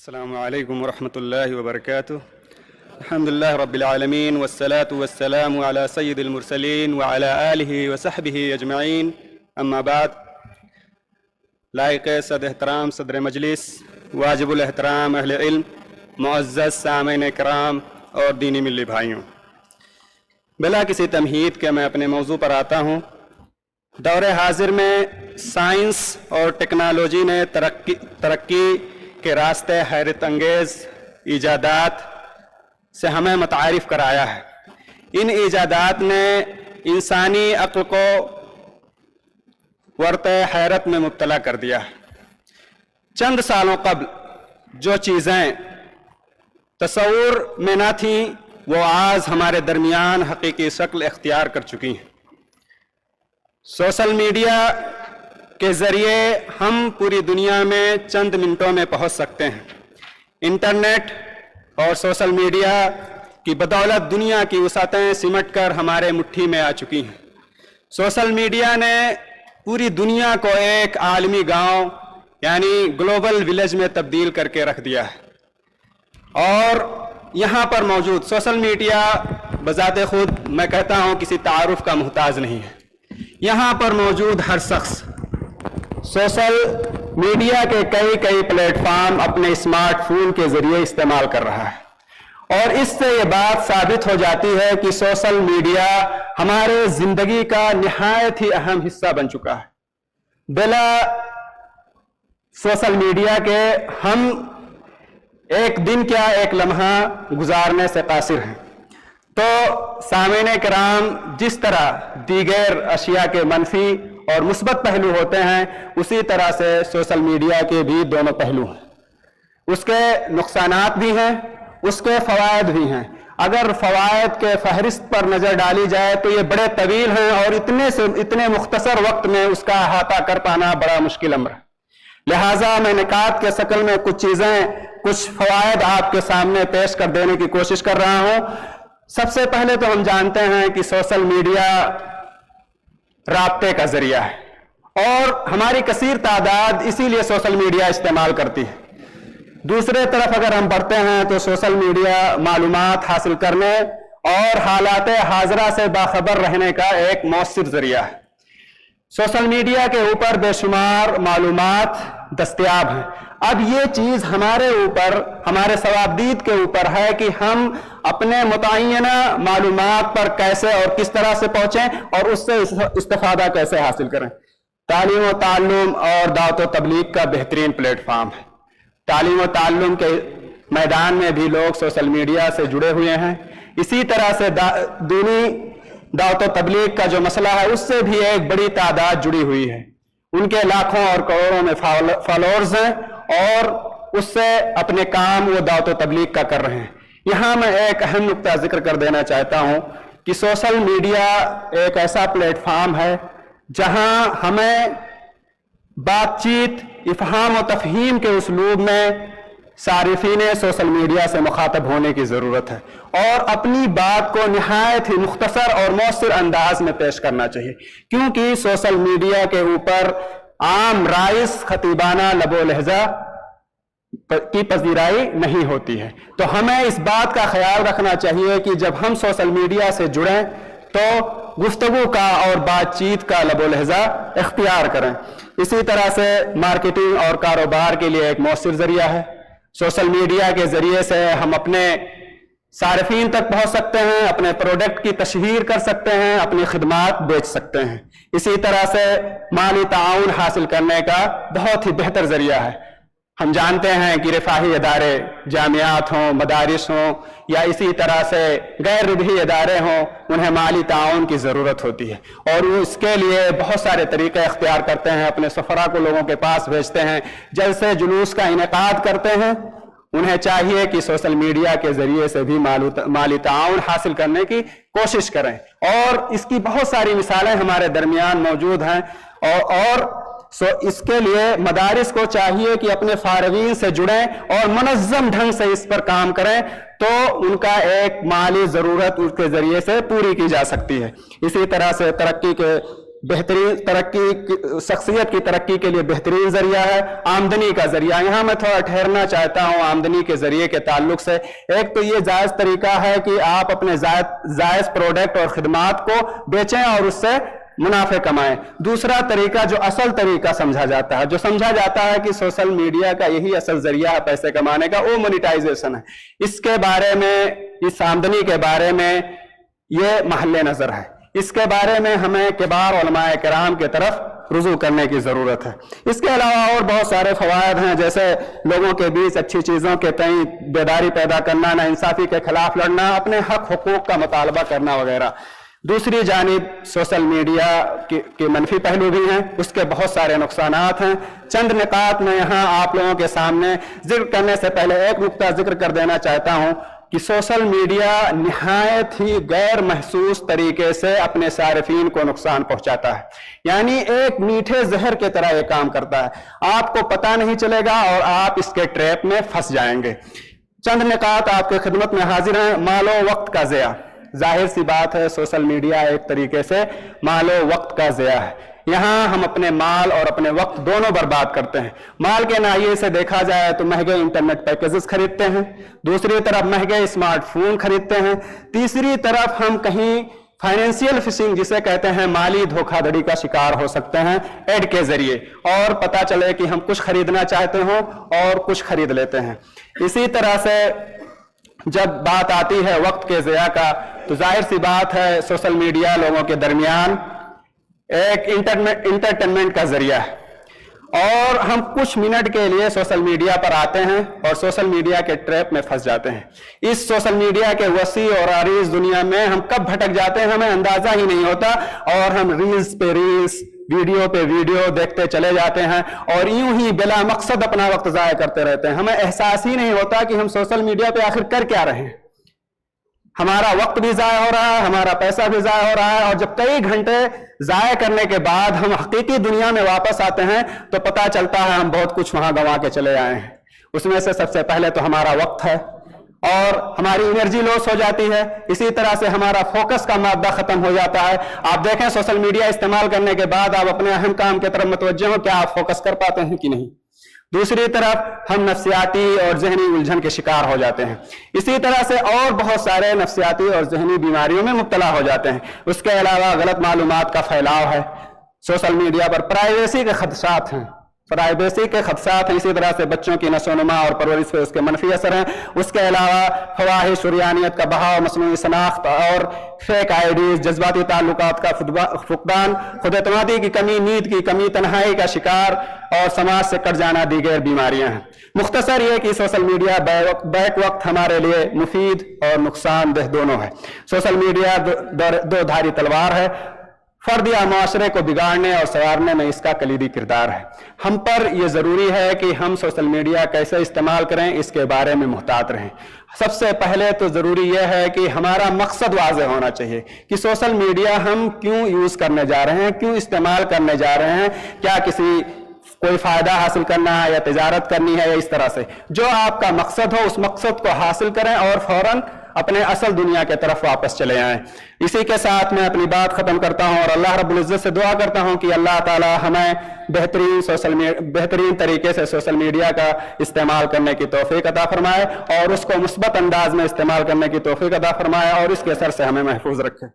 السلام علیکم ورحمۃ اللہ وبرکاتہ۔ الحمد للہ رب العالمین والصلاة والسلام علی سید المرسلین وعلی آلہ وصحبہ اجمعین، اما بعد۔ لائق صد احترام صدر مجلس، واجب الاحترام اہل علم، معزز سامعین کرام اور دینی ملی بھائیوں، بلا کسی تمہید کے میں اپنے موضوع پر آتا ہوں۔ دور حاضر میں سائنس اور ٹیکنالوجی نے ترقی کے راستے حیرت انگیز ایجادات سے ہمیں متعارف کرایا ہے۔ ان ایجادات نے انسانی عقل کو ورطہ حیرت میں مبتلا کر دیا ہے۔ چند سالوں قبل جو چیزیں تصور میں نہ تھیں وہ آج ہمارے درمیان حقیقی شکل اختیار کر چکی ہیں۔ سوشل میڈیا کے ذریعے ہم پوری دنیا میں چند منٹوں میں پہنچ سکتے ہیں۔ انٹرنیٹ اور سوشل میڈیا کی بدولت دنیا کی وسعتیں سمٹ کر ہمارے مٹھی میں آ چکی ہیں۔ سوشل میڈیا نے پوری دنیا کو ایک عالمی گاؤں یعنی گلوبل ولیج میں تبدیل کر کے رکھ دیا ہے، اور یہاں پر موجود سوشل میڈیا بذات خود میں کہتا ہوں کسی تعارف کا محتاج نہیں ہے۔ یہاں پر موجود ہر شخص سوشل میڈیا کے کئی پلیٹ فارم اپنے اسمارٹ فون کے ذریعے استعمال کر رہا ہے، اور اس سے یہ بات ثابت ہو جاتی ہے کہ سوشل میڈیا ہمارے زندگی کا نہایت ہی اہم حصہ بن چکا ہے۔ بلا سوشل میڈیا کے ہم ایک دن کیا ایک لمحہ گزارنے سے قاصر ہیں۔ تو سامعین کرام، جس طرح دیگر اشیاء کے منفی اور مثبت پہلو ہوتے ہیں، اسی طرح سے سوشل میڈیا کے بھی دونوں پہلو ہیں۔ اس کے نقصانات بھی ہیں، اس کے فوائد بھی ہیں۔ اگر فوائد کے فہرست پر نظر ڈالی جائے تو یہ بڑے طویل ہیں، اور اتنے مختصر وقت میں اس کا احاطہ کر پانا بڑا مشکل امر ہے۔ لہٰذا میں نکات کے شکل میں کچھ فوائد آپ کے سامنے پیش کر دینے کی کوشش کر رہا ہوں۔ سب سے پہلے تو ہم جانتے ہیں کہ سوشل میڈیا رابطے کا ذریعہ ہے، اور ہماری کثیر تعداد اسی لیے سوشل میڈیا استعمال کرتی ہے۔ دوسرے طرف اگر ہم بڑھتے ہیں تو سوشل میڈیا معلومات حاصل کرنے اور حالات حاضرہ سے باخبر رہنے کا ایک مؤثر ذریعہ ہے۔ سوشل میڈیا کے اوپر بے شمار معلومات دستیاب ہیں۔ اب یہ چیز ہمارے اوپر، ہمارے ثوابدید کے اوپر ہے کہ ہم اپنے متعینہ معلومات پر کیسے اور کس طرح سے پہنچیں اور اس سے استفادہ کیسے حاصل کریں۔ تعلیم و تعلم اور دعوت و تبلیغ کا بہترین پلیٹ فارم ہے۔ تعلیم و تعلم کے میدان میں بھی لوگ سوشل میڈیا سے جڑے ہوئے ہیں۔ اسی طرح سے دینی دعوت و تبلیغ کا جو مسئلہ ہے اس سے بھی ایک بڑی تعداد جڑی ہوئی ہے۔ ان کے لاکھوں اور کروڑوں میں فالوورز ہیں، اور اس سے اپنے کام وہ دعوت و تبلیغ کا کر رہے ہیں۔ یہاں میں ایک اہم نقطہ ذکر کر دینا چاہتا ہوں کہ سوشل میڈیا ایک ایسا پلیٹ فارم ہے جہاں ہمیں بات چیت، افہام و تفہیم کے اسلوب میں صارفین سوشل میڈیا سے مخاطب ہونے کی ضرورت ہے، اور اپنی بات کو نہایت ہی مختصر اور مؤثر انداز میں پیش کرنا چاہیے، کیونکہ سوشل میڈیا کے اوپر عام رائس خطیبانہ لب و لہجہ کی پذیرائی نہیں ہوتی ہے۔ تو ہمیں اس بات کا خیال رکھنا چاہیے کہ جب ہم سوشل میڈیا سے جڑیں تو گفتگو کا اور بات چیت کا لب و لہجہ اختیار کریں۔ اسی طرح سے مارکیٹنگ اور کاروبار کے لیے ایک مؤثر ذریعہ ہے۔ سوشل میڈیا کے ذریعے سے ہم اپنے صارفین تک پہنچ سکتے ہیں، اپنے پروڈکٹ کی تشہیر کر سکتے ہیں، اپنی خدمات بیچ سکتے ہیں۔ اسی طرح سے مالی تعاون حاصل کرنے کا بہت ہی بہتر ذریعہ ہے۔ ہم جانتے ہیں کہ رفاہی ادارے، جامعات ہوں، مدارس ہوں، یا اسی طرح سے غیر ربحی ادارے ہوں، انہیں مالی تعاون کی ضرورت ہوتی ہے، اور وہ اس کے لیے بہت سارے طریقے اختیار کرتے ہیں، اپنے سفراء کو لوگوں کے پاس بھیجتے ہیں، جلسے جلوس کا انعقاد کرتے ہیں۔ انہیں چاہیے کہ سوشل میڈیا کے ذریعے سے بھی مالی تعاون حاصل کرنے کی کوشش کریں، اور اس کی بہت ساری مثالیں ہمارے درمیان موجود ہیں۔ اور اس کے لیے مدارس کو چاہیے کہ اپنے فارغین سے جڑیں اور منظم ڈھنگ سے اس پر کام کریں، تو ان کا ایک مالی ضرورت اس کے ذریعے سے پوری کی جا سکتی ہے۔ اسی طرح سے ترقی کے بہترین ترقی، شخصیت کی ترقی کے لیے بہترین ذریعہ ہے، آمدنی کا ذریعہ۔ یہاں میں تھوڑا ٹھہرنا چاہتا ہوں آمدنی کے ذریعے کے تعلق سے۔ ایک تو یہ جائز طریقہ ہے کہ آپ اپنے جائز پروڈکٹ اور خدمات کو بیچیں اور اس سے منافع کمائیں۔ دوسرا طریقہ جو اصل طریقہ سمجھا جاتا ہے، جو سمجھا جاتا ہے کہ سوشل میڈیا کا یہی اصل ذریعہ ہے پیسے کمانے کا، وہ مونیٹائزیشن ہے۔ اس کے بارے میں، اس آمدنی کے بارے میں یہ محل نظر ہے۔ اس کے بارے میں ہمیں کبار علماء کرام کے طرف رجوع کرنے کی ضرورت ہے۔ اس کے علاوہ اور بہت سارے فوائد ہیں، جیسے لوگوں کے بیچ اچھی چیزوں کے تئیں بیداری پیدا کرنا، ناانصافی کے خلاف لڑنا، اپنے حق حقوق کا مطالبہ کرنا وغیرہ۔ دوسری جانب سوشل میڈیا کے منفی پہلو بھی ہیں، اس کے بہت سارے نقصانات ہیں۔ چند نکات میں یہاں آپ لوگوں کے سامنے ذکر کرنے سے پہلے ایک نقطہ ذکر کر دینا چاہتا ہوں کہ سوشل میڈیا نہایت ہی غیر محسوس طریقے سے اپنے صارفین کو نقصان پہنچاتا ہے، یعنی ایک میٹھے زہر کی طرح یہ کام کرتا ہے۔ آپ کو پتہ نہیں چلے گا اور آپ اس کے ٹریپ میں پھنس جائیں گے۔ چند نکات آپ کے خدمت میں حاضر ہیں۔ مال و وقت کا ضیاع، ظاہر سی بات ہے سوشل میڈیا ایک طریقے سے مال و وقت کا ضیاع ہے۔ یہاں ہم اپنے مال اور اپنے وقت دونوں برباد کرتے ہیں۔ مال کے ناحیے سے دیکھا جائے تو مہنگے انٹرنیٹ پیکیجز خریدتے ہیں، دوسری طرف مہنگے اسمارٹ فون خریدتے ہیں، تیسری طرف ہم کہیں فائنینشیل فشنگ جسے کہتے ہیں مالی دھوکہ دھڑی کا شکار ہو سکتے ہیں ایڈ کے ذریعے، اور پتہ چلے کہ ہم کچھ خریدنا چاہتے ہوں اور کچھ خرید لیتے ہیں۔ اسی طرح سے جب بات آتی ہے وقت کے ضیاع کا تو ظاہر سی بات ہے سوشل میڈیا لوگوں کے درمیان ایک انٹرٹینمنٹ کا ذریعہ ہے، اور ہم کچھ منٹ کے لیے سوشل میڈیا پر آتے ہیں اور سوشل میڈیا کے ٹریپ میں پھنس جاتے ہیں۔ اس سوشل میڈیا کے وسیع اور عریض دنیا میں ہم کب بھٹک جاتے ہیں ہمیں اندازہ ہی نہیں ہوتا، اور ہم ریلز پہ ریلز، ویڈیو پہ ویڈیو دیکھتے چلے جاتے ہیں اور یوں ہی بلا مقصد اپنا وقت ضائع کرتے رہتے ہیں۔ ہمیں احساس ہی نہیں ہوتا کہ ہم سوشل میڈیا پہ آخر کر کیا رہے ہیں۔ ہمارا وقت بھی ضائع ہو رہا ہے، ہمارا پیسہ بھی ضائع ہو رہا ہے، اور جب کئی گھنٹے ضائع کرنے کے بعد ہم حقیقی دنیا میں واپس آتے ہیں تو پتہ چلتا ہے ہم بہت کچھ وہاں گنوا کے چلے آئے ہیں۔ اس میں سے سب سے پہلے تو ہمارا وقت ہے، اور ہماری انرجی لاس ہو جاتی ہے۔ اسی طرح سے ہمارا فوکس کا مادہ ختم ہو جاتا ہے۔ آپ دیکھیں سوشل میڈیا استعمال کرنے کے بعد آپ اپنے اہم کام کی طرف متوجہ ہوں، کیا آپ فوکس کر پاتے ہیں کہ نہیں؟ دوسری طرف ہم نفسیاتی اور ذہنی الجھن کے شکار ہو جاتے ہیں۔ اسی طرح سے اور بہت سارے نفسیاتی اور ذہنی بیماریوں میں مبتلا ہو جاتے ہیں۔ اس کے علاوہ غلط معلومات کا پھیلاؤ ہے۔ سوشل میڈیا پر پرائیویسی کے خدشات ہیں، اسی طرح سے بچوں کی نشو و نما اور پرورش پہ اس کے منفی اثر ہیں۔ اس کے علاوہ فواحش، شریانیت کا بہاؤ، مصنوعی شناخت اور فیک آئی ڈیز، جذباتی تعلقات کا فقدان، خود اعتمادی کی کمی، نیند کی کمی، تنہائی کا شکار اور سماج سے کٹ جانا دیگر بیماریاں ہیں۔ مختصر یہ کہ سوشل میڈیا بیک وقت ہمارے لیے مفید اور نقصان دہ دونوں ہے۔ سوشل میڈیا دو دھاری تلوار ہے، فرد یا معاشرے کو بگاڑنے اور سنوارنے میں اس کا کلیدی کردار ہے۔ ہم پر یہ ضروری ہے کہ ہم سوشل میڈیا کیسے استعمال کریں اس کے بارے میں محتاط رہیں۔ سب سے پہلے تو ضروری یہ ہے کہ ہمارا مقصد واضح ہونا چاہیے کہ سوشل میڈیا ہم کیوں یوز کرنے جا رہے ہیں، کیوں استعمال کرنے جا رہے ہیں، کیا کوئی فائدہ حاصل کرنا ہے یا تجارت کرنی ہے، یا اس طرح سے جو آپ کا مقصد ہو اس مقصد کو حاصل کریں اور فوراً اپنے اصل دنیا کے طرف واپس چلے آئیں۔ اسی کے ساتھ میں اپنی بات ختم کرتا ہوں اور اللہ رب العزت سے دعا کرتا ہوں کہ اللہ تعالی ہمیں بہترین طریقے سے سوشل میڈیا کا استعمال کرنے کی توفیق عطا فرمائے اور اس کو مثبت انداز میں استعمال کرنے کی توفیق عطا فرمائے اور اس کے اثر سے ہمیں محفوظ رکھے۔